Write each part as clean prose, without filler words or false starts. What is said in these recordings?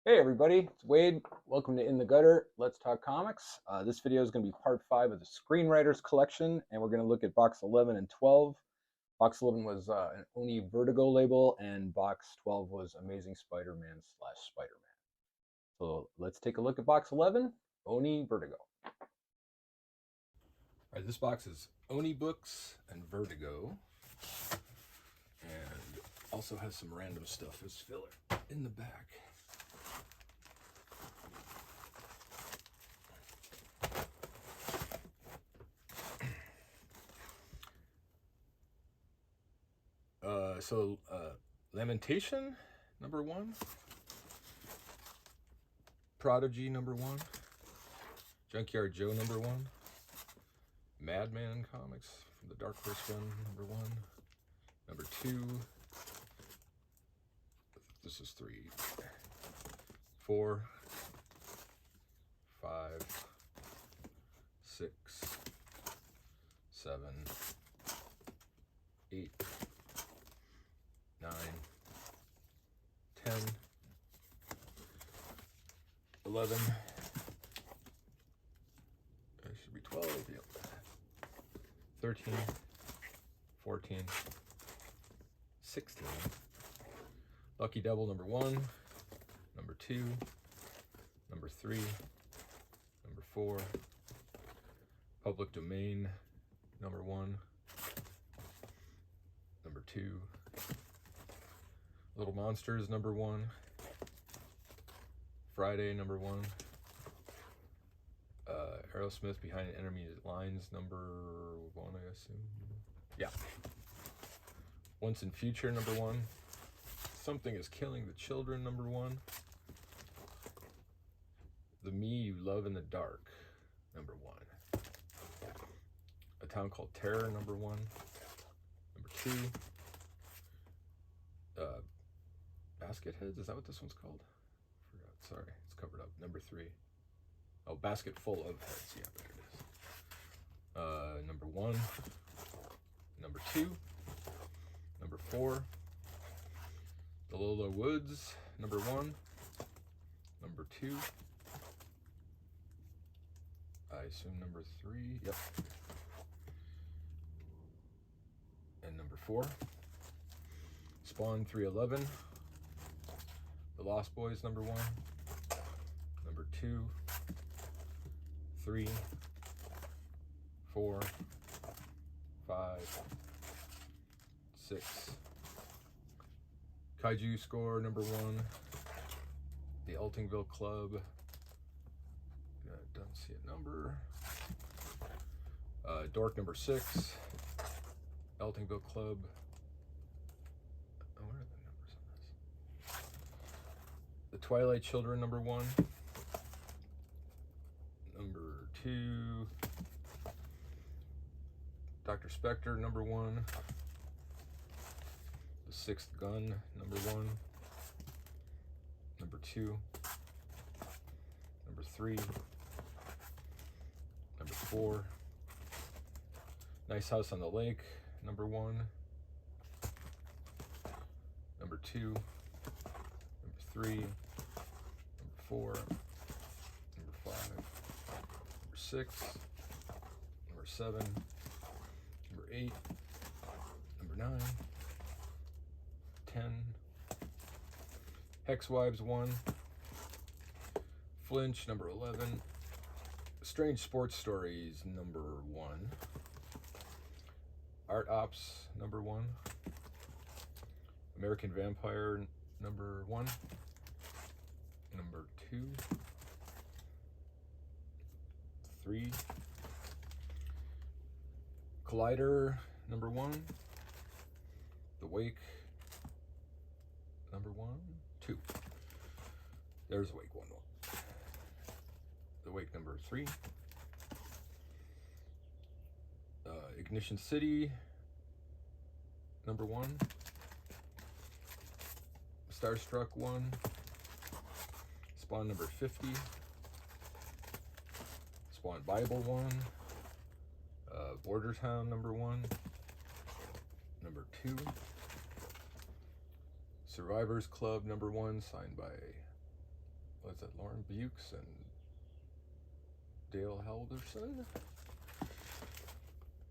Hey everybody, it's Wade. Welcome to In the Gutter. Let's talk comics. This video is going to be part 5 of the Screenwriters collection, and we're going to look at box 11 and 12. Box 11 was an Oni Vertigo label, and box 12 was Amazing Spider-Man / Spider-Man. So let's take a look at box 11, Oni Vertigo. All right, this box is Oni books and Vertigo, and also has some random stuff as filler in the back. Lamentation, number 1. Prodigy, number 1. Junkyard Joe, number 1. Madman Comics from the Dark Horse Run, number 1. Number 2. This is 3. 4. 5. 6. 7. 8. 9, 10, 11, it should be 12, yep. 13, 14, 16, Lucky Double number 1, number 2, number 3, number 4, Public Domain number 1, number 2, Little Monsters number 1, Friday number 1, Aerosmith Behind Enemy Lines number 1, I assume. Yeah. Once in Future number 1, Something is Killing the Children number 1, The Me You Love in the Dark number 1, A Town Called Terror number 1, number 2, Basket Heads, is that what this one's called? I forgot, sorry, it's covered up. Number 3. Oh, Basket Full of Heads, yeah, there it is. Number 1, number 2, number 4, The Lola Woods, number 1, number 2, I assume number 3, yep, and number 4, Spawn 311, The Lost Boys number 1, number 2, 3, 4, 5, 6, Kaiju Score number 1, The Eltingville Club, don't see a number, Dork number 6, Eltingville Club. Oh, where are the numbers on this? The Twilight Children number 1, number 2, Dr. Spectre number 1, The Sixth Gun number 1, number 2, number 3, number 4, Nice House on the Lake number 1, number 2, number 3, number 4, number 5, number 6, number 7, number 8, number 9, 10, Hex Wives 1, Flinch number 11, Strange Sports Stories number 1, Art Ops number 1, American Vampire number 1, number 2, 3, Collider number 1, The Wake number 1, 2. There's Wake 1. The Wake number 3. Ignition City number 1. Starstruck 1. Spawn number 50. Spawn Bible 1. Border Town number 1. Number 2. Survivors Club number 1, signed by what's that? Lauren Bukes and Dale Halderson.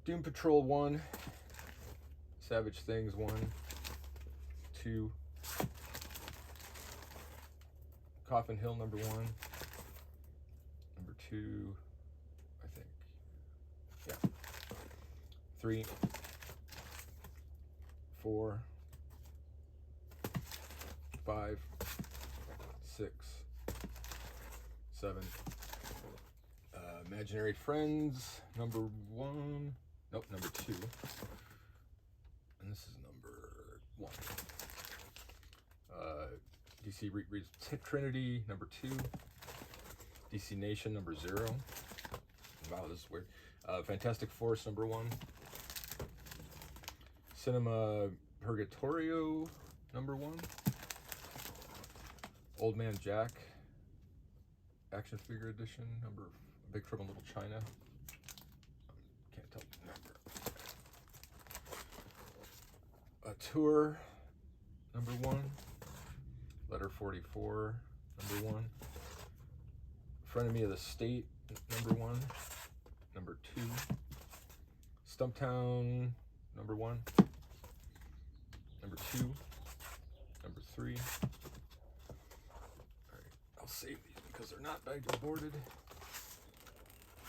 Doom Patrol 1, Savage Things 1, 2, Coffin Hill number 1, number 2, I think, yeah, 3, 4, 5, 6, 7, Imaginary Friends number 1, nope, number 2, and this is number 1. DC Reads Trinity number 2, DC Nation number 0. Wow, this is weird. Fantastic Force number 1, Cinema Purgatorio number 1, Old Man Jack action figure edition number Big Trouble in Little China. Can't tell the number. A Tour number 1, Letter 44 number 1, Frenemy of the State number 1, number 2, Stumptown number 1, number 2, number 3. Alright, I'll save these because they're not bagged or boarded.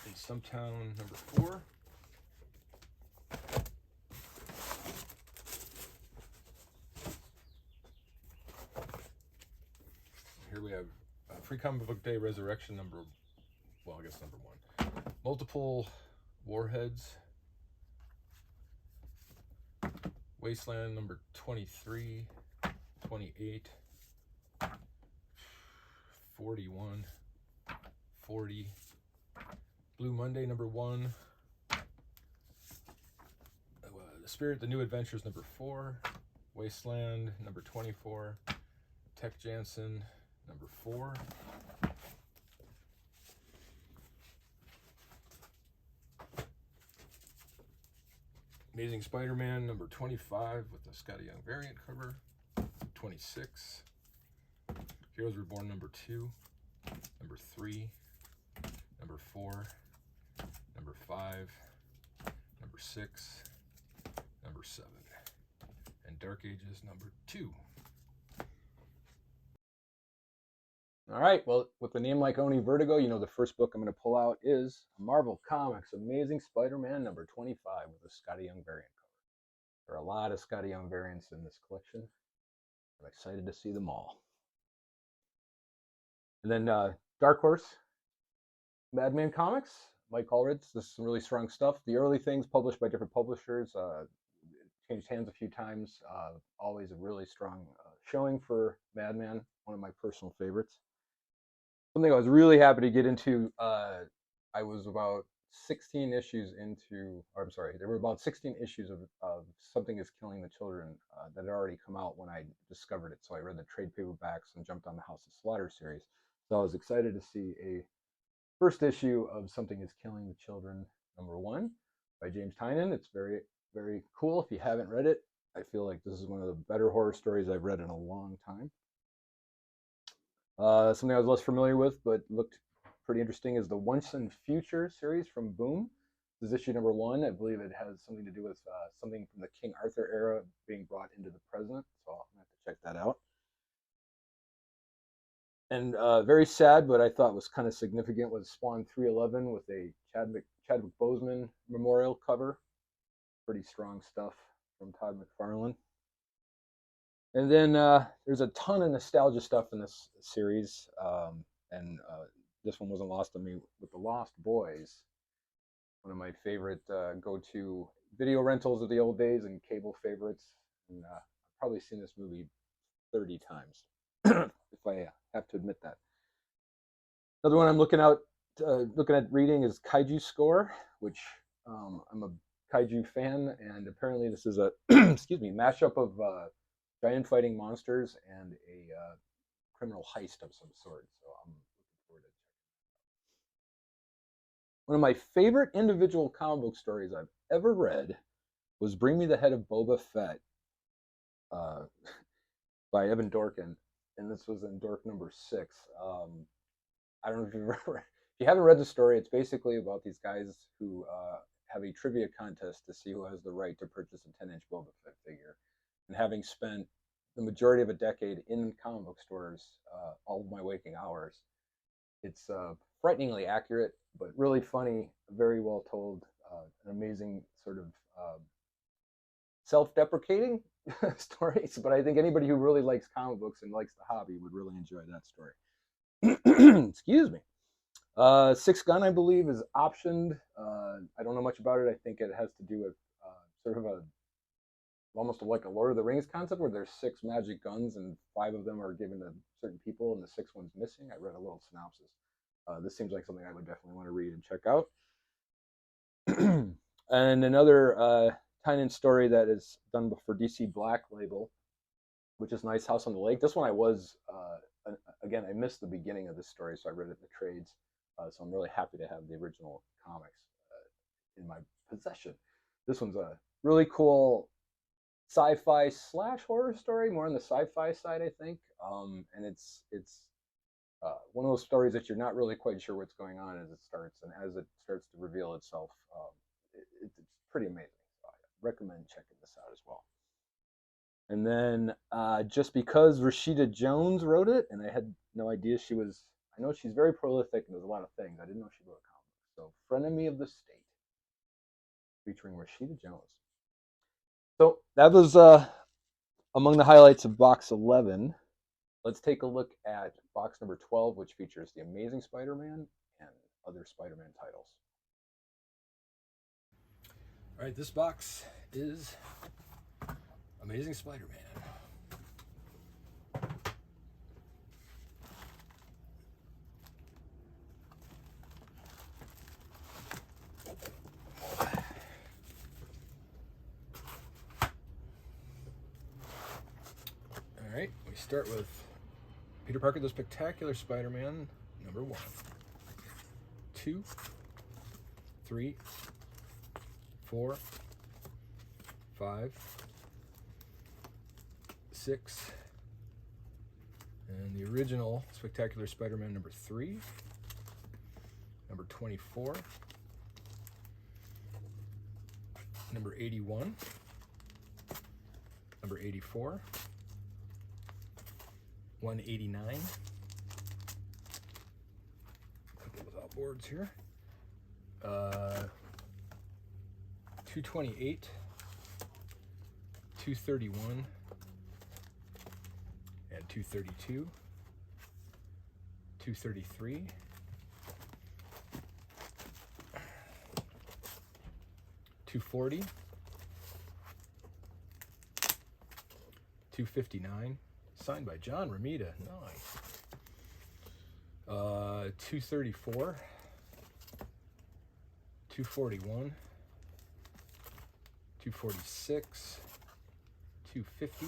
And Stumptown number 4. Here we have Free Comic Book Day Resurrection number, well, I guess number 1. Multiple Warheads. Wasteland number 23, 28, 41, 40. Blue Monday number 1. The Spirit, The New Adventures number 4. Wasteland number 24. Tech Jansen number 4. Amazing Spider-Man number 25 with the Scotty Young variant cover. 26. Heroes Reborn number 2. Number 3. Number 4. Number 5. Number 6. Number 7. And Dark Ages number 2. All right, well, with the name like owning Vertigo, you know the first book I'm going to pull out is Marvel Comics Amazing Spider-Man number 25 with a Scotty Young variant cover. There are a lot of Scotty Young variants in this collection. I'm excited to see them all. And then Dark Horse, Madman Comics, Mike Allred's. This is some really strong stuff. The early things published by different publishers, changed hands a few times. Always a really strong showing for Madman, one of my personal favorites. Something I was really happy to get into, I was about 16 issues into, or I'm sorry, there were about 16 issues of Something is Killing the Children that had already come out when I discovered it. So I read the trade paperbacks and jumped on the House of Slaughter series. So I was excited to see a first issue of Something is Killing the Children number 1 by James Tynion. It's very, very cool. If you haven't read it, I feel like this is one of the better horror stories I've read in a long time. Something I was less familiar with but looked pretty interesting is the Once and Future series from Boom. This is issue number 1. I believe it has something to do with something from the King Arthur era being brought into the present, so I'm going to have to check that out. And very sad, but I thought was kind of significant, was Spawn 311 with a Chadwick Boseman memorial cover. Pretty strong stuff from Todd McFarlane. And then there's a ton of nostalgia stuff in this series, and this one wasn't lost on me with The Lost Boys, one of my favorite go-to video rentals of the old days and cable favorites. And I've probably seen this movie 30 times, if I have to admit that. Another one I'm looking at reading is Kaiju Score, which I'm a Kaiju fan, and apparently this is a excuse me, mashup of giant fighting monsters and a criminal heist of some sort. So I'm looking forward to checking that out. One of my favorite individual comic book stories I've ever read was Bring Me the Head of Boba Fett by Evan Dorkin. and this was in Dork number 6. I don't know if if you haven't read the story. It's basically about these guys who have a trivia contest to see who has the right to purchase a 10-inch Boba Fett figure. And having spent the majority of a decade in comic book stores, all of my waking hours, it's frighteningly accurate, but really funny, very well told, an amazing sort of self-deprecating stories. But I think anybody who really likes comic books and likes the hobby would really enjoy that story. Excuse me. Six Gun, I believe, is optioned. I don't know much about it. I think it has to do with sort of a almost like a Lord of the Rings concept where there's 6 magic guns and 5 of them are given to certain people and the 6th one's missing. I read a little synopsis. This seems like something I would definitely want to read and check out. And another tie-in story that is done for DC Black Label, which is Nice House on the Lake. This one I was, again, I missed the beginning of this story, so I read it in the trades. So I'm really happy to have the original comics in my possession. This one's a really cool sci-fi slash horror story, more on the sci-fi side, I think. And it's one of those stories that you're not really quite sure what's going on as it starts, and as it starts to reveal itself, it's pretty amazing. So I recommend checking this out as well. And then just because Rashida Jones wrote it, and I had no idea she was, I know she's very prolific and does a lot of things. I didn't know she wrote a comic. So Frenemy of the State, featuring Rashida Jones. So that was among the highlights of box 11. Let's take a look at box number 12, which features The Amazing Spider-Man and other Spider-Man titles. All right, this box is Amazing Spider-Man. All right, we start with Peter Parker, the Spectacular Spider-Man, number 1, 2, 3, 4, 5, 6, and the original Spectacular Spider-Man number 3, number 24, number 81, number 84, 189, a couple without boards here, 228, 231, and 232, 233, 240, 259, signed by John Romita, nice. 234, 241, 246, 250,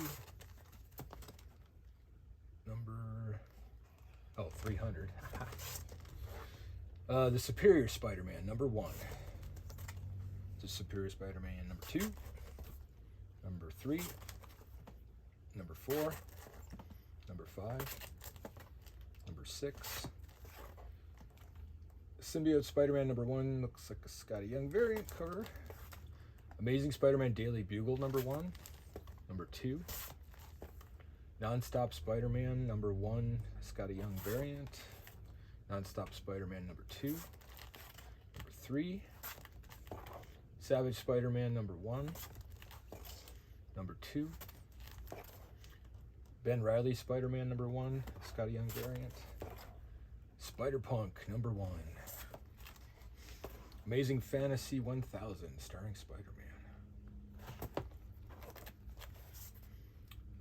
number 300. The Superior Spider-Man, number 1. The Superior Spider-Man, number 2, number 3, number 4, number 5, number 6. Symbiote Spider-Man number 1 looks like a Scotty Young variant cover. Amazing Spider-Man Daily Bugle number 1, number 2. Non-Stop Spider-Man number 1, Scotty Young variant. Non-Stop Spider-Man number 2, number 3. Savage Spider-Man number 1, number 2. Ben Reilly Spider-Man number 1, Scotty Young variant. Spider-Punk number 1. Amazing Fantasy 1000 starring Spider-Man.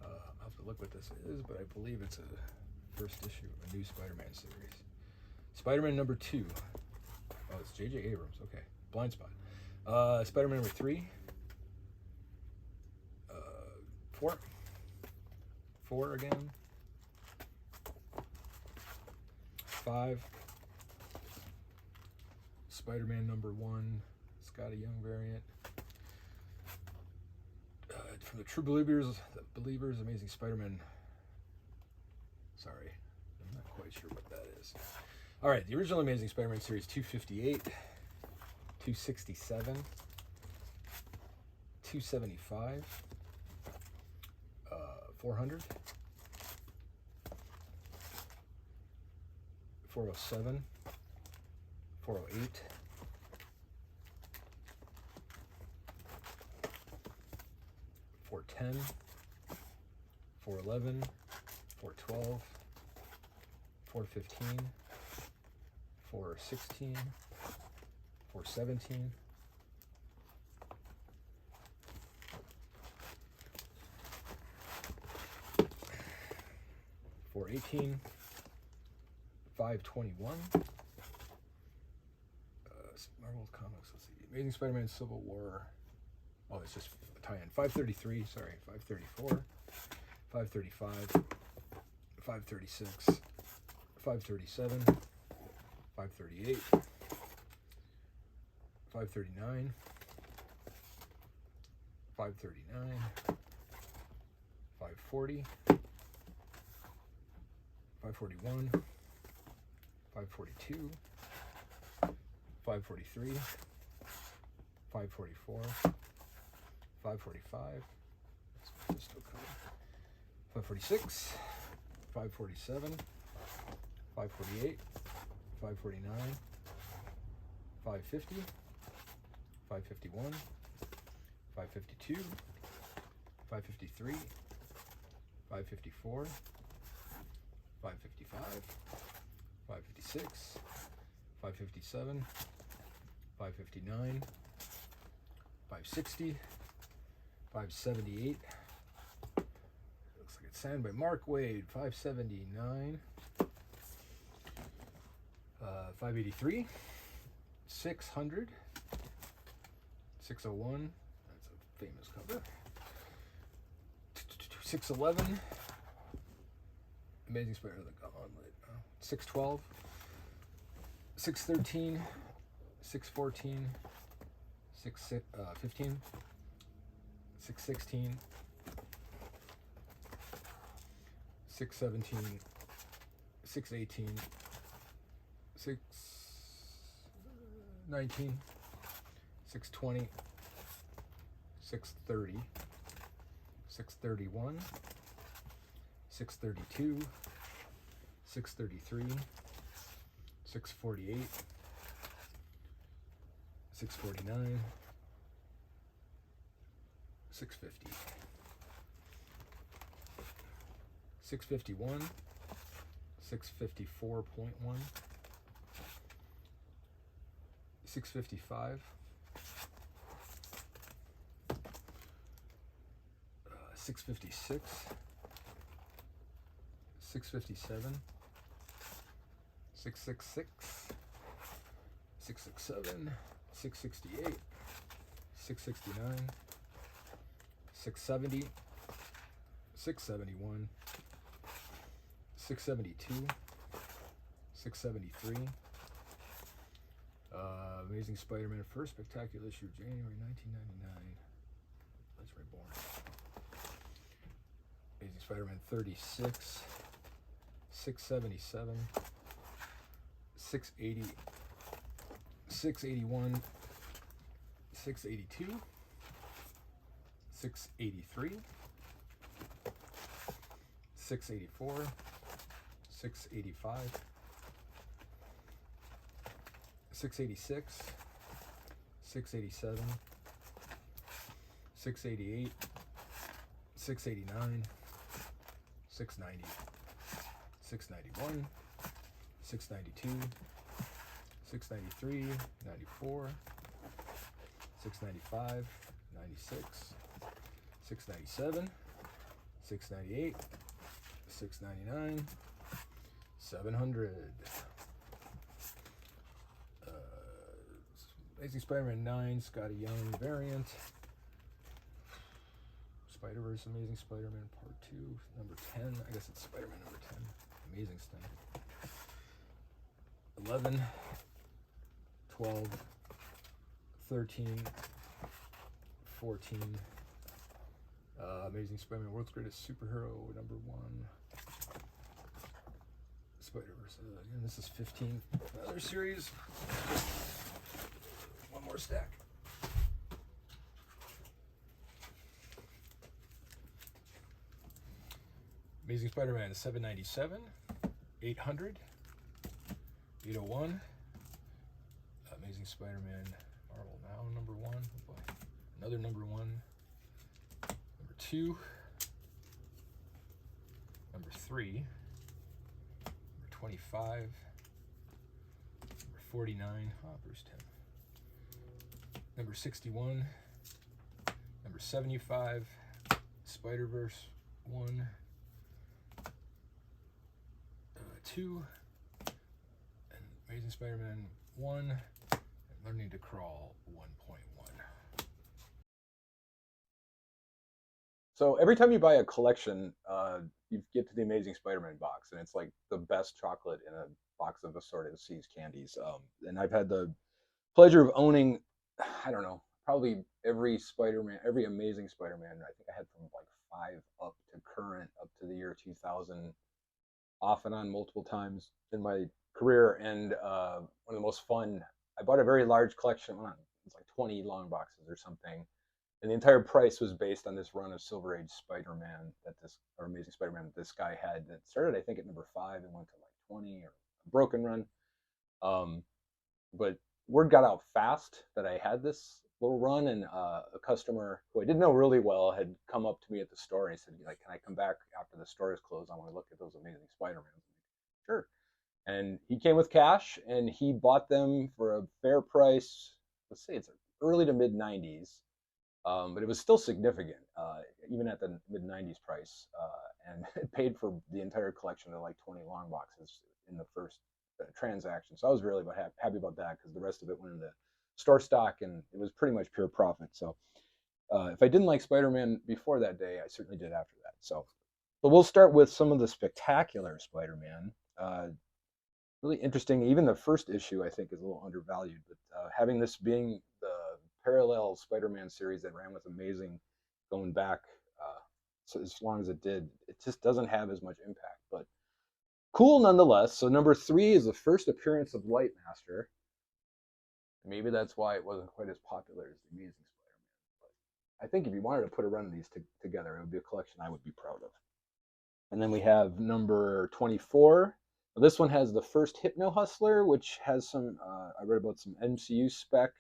I'll have to look what this is, but I believe it's a first issue of a new Spider-Man series. Spider-Man number 2. Oh, it's J.J. Abrams. Okay. Blind Spot. Spider-Man number 3. 4. 4 again. 5. Spider-Man number 1, Scotty Young variant. From the True Believers, Amazing Spider-Man Sorry, I'm not quite sure what that is. All right, the original Amazing Spider-Man series 258, 267, 275, 400, 407, 408, 410, 411, 412, 415, 416, 417, 418, 521. Marvel Comics, let's see. Amazing Spider-Man Civil War. Oh, it's just a tie-in. 533, sorry, 534, 535, 536, 537, 538, 539, 539, 540, 541, 542, 543, 544, 545, just still covered, 546, 547, 548, 549, 550, 551, 552, 553, 554, 555, 556, 557, 559, 560, 578. Looks like it's signed by Mark Waid. 579, 583, 600, 601. That's a famous cover. 611. Amazing Spider-Man the Gauntlet. 612, 613, 614, 615, 616, 617, 618, 619, 620, 630, 631, 632, 633, 648, 649, 650, 651, 654.1, 655, 656, 657, 666, 667, 668, 669, 670, 671, 672, 673, Amazing Spider-Man First Spectacular Issue, January 1999. That's Reborn. Amazing Spider-Man 36, 677, 680, 681, 682, 683, 684, 685, 686, 687, 688, 689, 690, 691, 692, 693, 94, 695, 96, 697, 698, 699, 700. Amazing Spider-Man 9, Scotty Young variant. Spider-Verse Amazing Spider-Man Part 2, number 10. I guess it's Spider-Man number 10. Amazing stuff. 11, 12, 13, 14. Amazing Spider-Man World's Greatest Superhero, number 1. Spider-Verse. And this is 15. Another series. One more stack. Amazing Spider-Man 797, 800, 801. Amazing Spider-Man Marvel Now number 1. Oh boy. Another number 1. Number 2. Number 3. Number 25. Number 49. Oh, Bruce Timm. Number 61. Number 75. Spider-Verse 1. 2. And Amazing Spider-Man 1. And Learning to Crawl 1.1. So every time you buy a collection, you get to the Amazing Spider-Man box, and it's like the best chocolate in a box of assorted See's candies. And I've had the pleasure of owning, I don't know, probably every Spider-Man, every Amazing Spider-Man. I think I had from like 5 up to current, up to the year 2000, off and on multiple times in my career. And one of the most fun, I bought a very large collection. It's like 20 long boxes or something. And the entire price was based on this run of Silver Age Spider-Man or Amazing Spider-Man that this guy had that started, I think, at number 5 and went to like 20 or a broken run. But word got out fast that I had this little run, and a customer who I didn't know really well had come up to me at the store and he said, like, "Can I come back after the store is closed? I want to look at those Amazing Spider-Man." Sure. And he came with cash and he bought them for a fair price. Let's say it's early to mid 90s. But it was still significant, even at the mid 90s price, and it paid for the entire collection of like 20 long boxes in the first transaction. So I was really happy about that because the rest of it went into store stock and it was pretty much pure profit. So if I didn't like Spider-Man before that day, I certainly did after that. So, but we'll start with some of the spectacular Spider-Man. Really interesting. Even the first issue, I think, is a little undervalued. But having this being the parallel Spider-Man series that ran with Amazing going back so as long as it did, it just doesn't have as much impact. But cool nonetheless. So number 3 is the first appearance of Lightmaster. Maybe that's why it wasn't quite as popular as the Amazing Spider-Man. But I think if you wanted to put a run of these together, it would be a collection I would be proud of. And then we have number 24. This one has the first Hypno Hustler, which has some, I read about some MCU spec,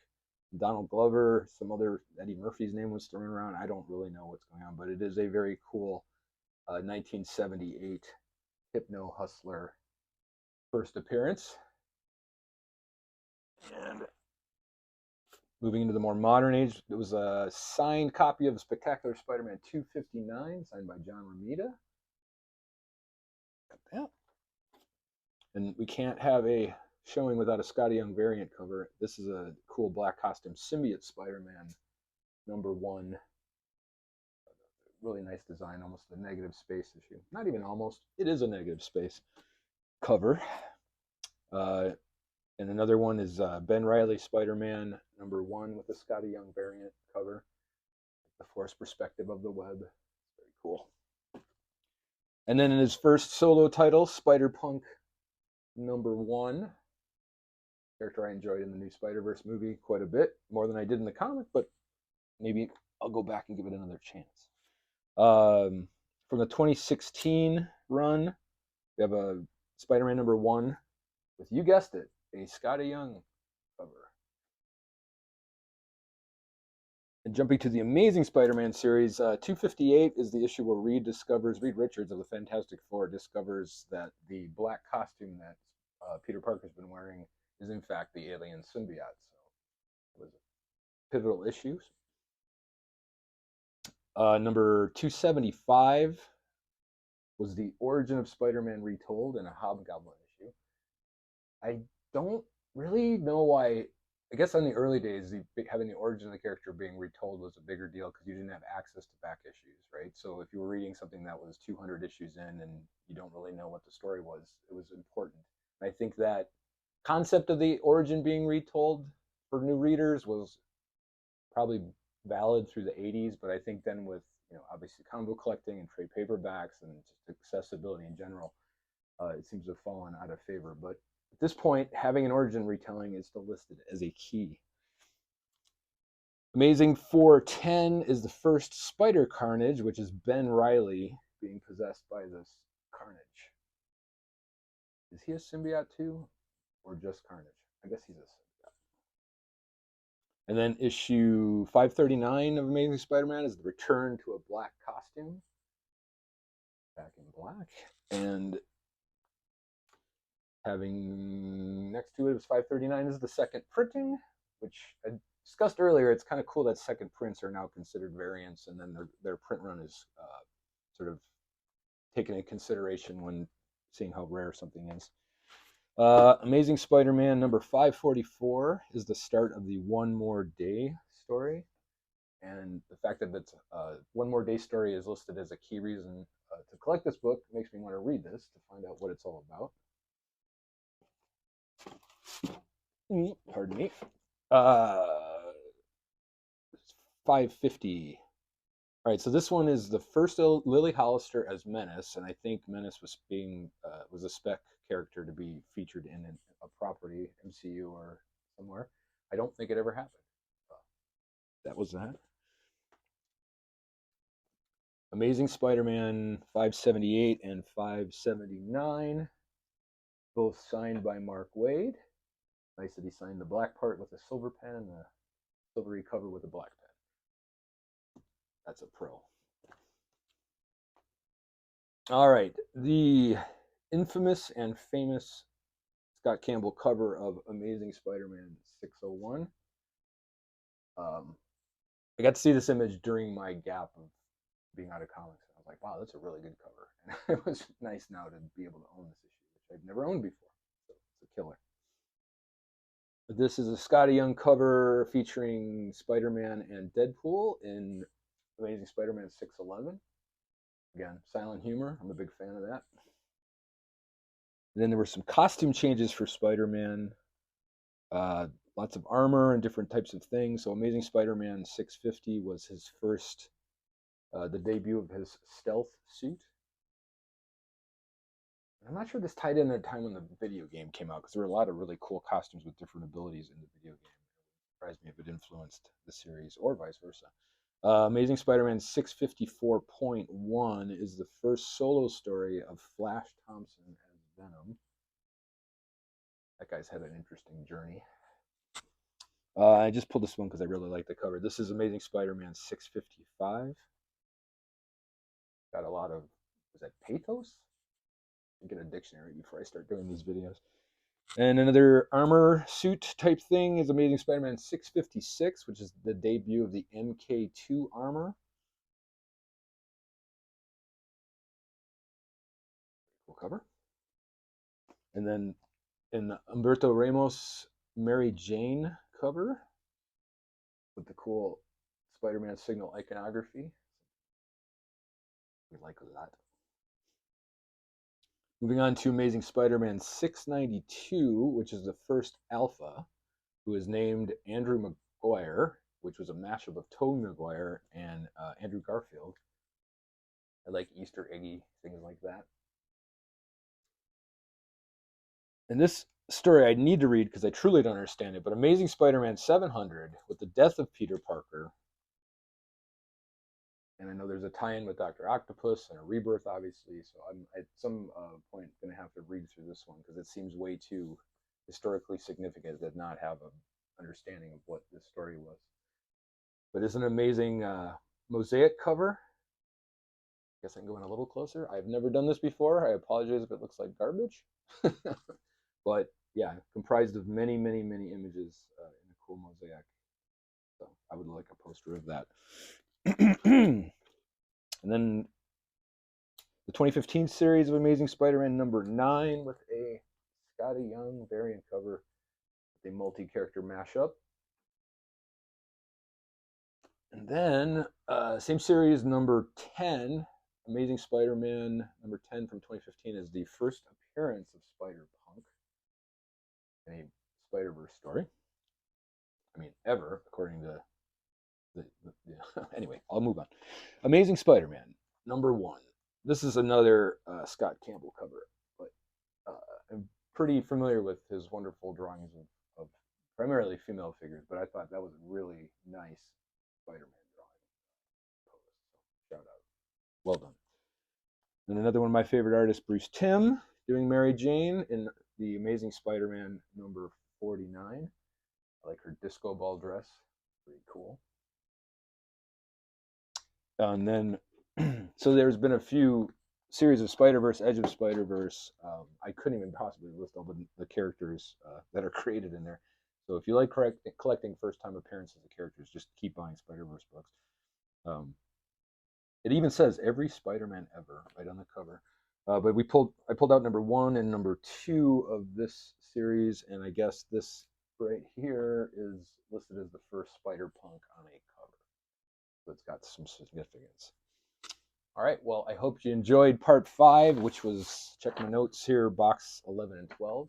Donald Glover, some other, Eddie Murphy's name was thrown around. I don't really know what's going on, but it is a very cool 1978 Hypno Hustler first appearance. And moving into the more modern age, it was a signed copy of Spectacular Spider-Man 259, signed by John Romita. Got that. And we can't have a showing without a Scotty Young variant cover. This is a cool black costume symbiote Spider-Man number 1. Really nice design, almost a negative space issue. Not even almost, it is a negative space cover. And another one is Ben Reilly Spider-Man number 1 with the Scotty Young variant cover. The forced perspective of the web. Very cool. And then in his first solo title, Spider-Punk number 1. Character I enjoyed in the new Spider-Verse movie quite a bit, more than I did in the comic, but maybe I'll go back and give it another chance. From the 2016 run, we have a Spider-Man number 1 with, you guessed it, a Scotty Young cover. And jumping to the Amazing Spider-Man series, 258 is the issue where Reed Richards of the Fantastic Four discovers that the black costume that Peter Parker's been wearing is in fact the alien symbiote. So it was a pivotal issue. Number 275 was the Origin of Spider-Man Retold in a Hobgoblin issue. I don't really know why. I guess in the early days, having the origin of the character being retold was a bigger deal because you didn't have access to back issues, right? So if you were reading something that was 200 issues in and you don't really know what the story was, it was important. And I think that concept of the origin being retold for new readers was probably valid through the 80s, but I think then with, obviously comic book collecting and trade paperbacks and just accessibility in general, It seems to have fallen out of favor. But at this point, having an origin retelling is still listed as a key. Amazing 410 is the first Spider Carnage, which is Ben Reilly being possessed by this Carnage. Is he a symbiote too, or just Carnage? I guess he's a symbiote. And then issue 539 of Amazing Spider-Man is the return to a black costume. Back in black. And having next to it is 539 is the second printing, which I discussed earlier. It's kind of cool that second prints are now considered variants, and then their print run is sort of taken into consideration when seeing how rare something is. Amazing Spider-Man number 544 is the start of the One More Day story. And the fact that it's One More Day story is listed as a key reason to collect this book makes me want to read this to find out what it's all about. Pardon me. 550. All right, so this one is the first Lily Hollister as Menace, and I think Menace was was a spec character to be featured in a property, MCU or somewhere. I don't think it ever happened. That was that. Amazing Spider-Man 578 and 579, both signed by Mark Waid. Nice that he signed the black part with a silver pen and the silvery cover with a black pen. That's a pro. All right, the infamous and famous Scott Campbell cover of Amazing Spider-Man 601. I got to see this image during my gap of being out of comics. I was like, wow, that's a really good cover. And it was nice now to be able to own this issue, which I've never owned before. So it's a killer. This is a Scotty Young cover featuring Spider-Man and Deadpool in Amazing Spider-Man 611. Again, silent humor. I'm a big fan of that. And then there were some costume changes for Spider-Man. Lots of armor and different types of things. So Amazing Spider-Man 650 was his first, the debut of his stealth suit. I'm not sure this tied in at a time when the video game came out, because there were a lot of really cool costumes with different abilities in the video game. It surprised me if it influenced the series or vice versa. Amazing Spider-Man 654.1 is the first solo story of Flash Thompson as Venom. That guy's had an interesting journey. I just pulled this one because I really like the cover. This is Amazing Spider-Man 655. Got a lot of, was that pathos? Get a dictionary before I start doing these videos. And another armor suit type thing is Amazing Spider-Man 656, which is the debut of the MK2 armor. Cool cover. And then in the Humberto Ramos Mary Jane cover with the cool Spider-Man signal iconography. We like that. Moving on to Amazing Spider-Man 692, which is the first Alpha, who is named Andrew Maguire, which was a mashup of Tobey Maguire and Andrew Garfield. I like Easter eggy things like that. And this story I need to read because I truly don't understand it, but Amazing Spider-Man 700, with the death of Peter Parker. And I know there's a tie-in with Dr. Octopus and a rebirth, obviously, so I'm at some point going to have to read through this one because it seems way too historically significant to not have an understanding of what this story was. But it's an amazing mosaic cover. I guess I can go in a little closer. I've never done this before. I apologize if it looks like garbage. But yeah, comprised of many, many, many images in a cool mosaic. So I would like a poster of that. And then the 2015 series of Amazing Spider-Man number 9 with a Scotty Young variant cover with a multi-character mashup. And then same series number 10, Amazing Spider-Man number 10 from 2015 is the first appearance of Spider-Punk in a Spider-Verse story. I mean, ever, according to anyway, I'll move on. Amazing Spider-Man number 1. This is another Scott Campbell cover, but pretty familiar with his wonderful drawings of primarily female figures, but I thought that was a really nice Spider-Man drawing. So, shout out. Well done. And another one of my favorite artists, Bruce Timm, doing Mary Jane in the Amazing Spider-Man number 49. I like her disco ball dress. Pretty cool. And then, so there's been a few series of Spider-Verse, Edge of Spider-Verse. I couldn't even possibly list all the characters that are created in there. So if you like collecting first-time appearances of characters, just keep buying Spider-Verse books. It even says every Spider-Man ever right on the cover. But I pulled out number 1 and number 2 of this series, and I guess this right here is listed as the first Spider-Punk on a cover. So it's got some significance. All right, well, I hope you enjoyed part 5, which was, check my notes here, box 11 and 12.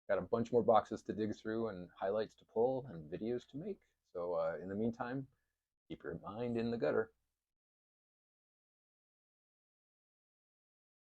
Got a bunch more boxes to dig through and highlights to pull and videos to make. So in the meantime, keep your mind in the gutter.